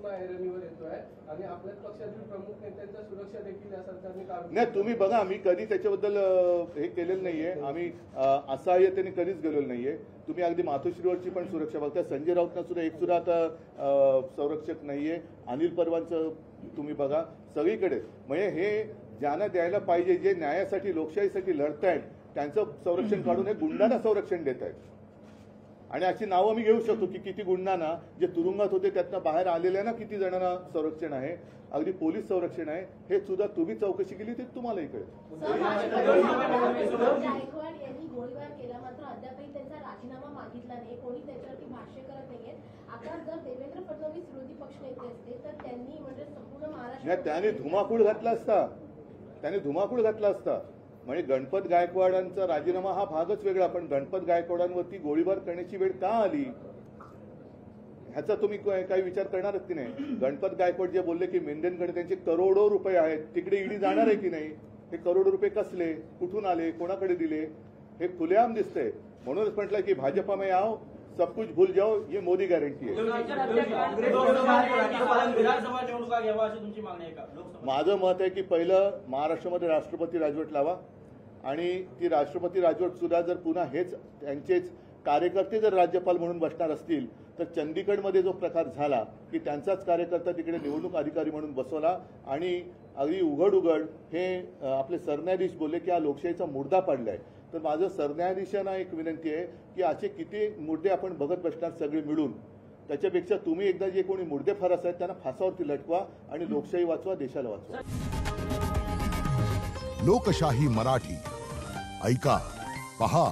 पुन्हा ऐरणीवर येतोय आणि आपल्याच पक्षातील प्रमुख नेत्यांच्या सुरक्षा देखील या सरकारने काढून नाही. तुम्ही बघा, आम्ही कधी त्याच्याबद्दल हे केलेलं नाहीये. आम्ही असहाय्यतेने कधीच गेलेलो नाहीये. तुम्ही अगदी मातोश्रीवरची पण सुरक्षा बघता. संजय राऊतना सुद्धा एक सुद्धा आता संरक्षक नाहीये. अनिल परवांचं तुम्ही बघा, सगळीकडे. म्हणजे हे ज्यांना द्यायला पाहिजे, जे न्यायासाठी लोकशाहीसाठी लढतायत, त्यांचं संरक्षण काढून हे गुंडांना संरक्षण देत आहेत. आणि अशी नावं मी घेऊ शकतो की किती गुंडांना, जे तुरुंगात होते त्यातनं बाहेर आलेल्या किती जणांना संरक्षण आहे. अगदी पोलीस संरक्षण आहे. हे सुद्धा तुम्ही चौकशी केली ते तुम्हालाही कळेल. गायकवाड यांनी गोळीबार केला, मात्र अद्यापही त्यांचा राजीनामा मागितला नाही. कोणी त्याच्यावरती भाष्य करत नाहीये. आता जर देवेंद्र फडणवीस विरोधी पक्षनेते असते तर त्यांनी म्हणजे संपूर्ण महाराष्ट्र त्याने धुमाकूळ घातला असता. म्हणजे गणपत गायकवाडांचा राजीनामा हा भागच वेगळा, पण गणपत गायकवाडांवरती गोळीबार करण्याची वेळ का आली ह्याचा तुम्ही काही विचार करणार की नाही. गणपत गायकवाड जे बोलले की मेंढ्यांकडे त्यांचे करोडो रुपये आहेत, तिकडे ईडी जाणार आहे की नाही. हे करोडो रुपये कसले, कुठून आले, कोणाकडे दिले, हे खुलेआम दिसतंय. म्हणूनच म्हटलं की भाजपा में आओ, सब कुछ भूल जाओ, ये मोदी गॅरंटी आहे. माझं मत आहे की पहिलं महाराष्ट्रामध्ये राष्ट्रपती राजवट लावा आणि ती राष्ट्रपती राजवट सुद्धा जर पुन्हा हेच त्यांचेच कार्यकर्ते जर राज्यपाल म्हणून बसणार असतील तर चंदीगडमध्ये जो प्रकार झाला की त्यांचाच कार्यकर्ता तिकडे निवडणूक अधिकारी म्हणून बसवला आणि अगदी उघड हे आपले सरन्यायाधीश बोलले की हा लोकशाहीचा मुर्दा पडलाय. तर माझं सरन्यायाधीशांना एक विनंती आहे की असे किती मुद्दे आपण बघत बसणार सगळे मिळून. त्याच्यापेक्षा तुम्ही एकदा जे कोणी मुर्दे फारस आहेत त्यांना फासावरती लटवा आणि लोकशाही वाचवा, देशाला वाचवा. लोकशाही मराठी ऐका, पहा,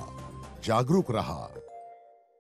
जागरूक रहा.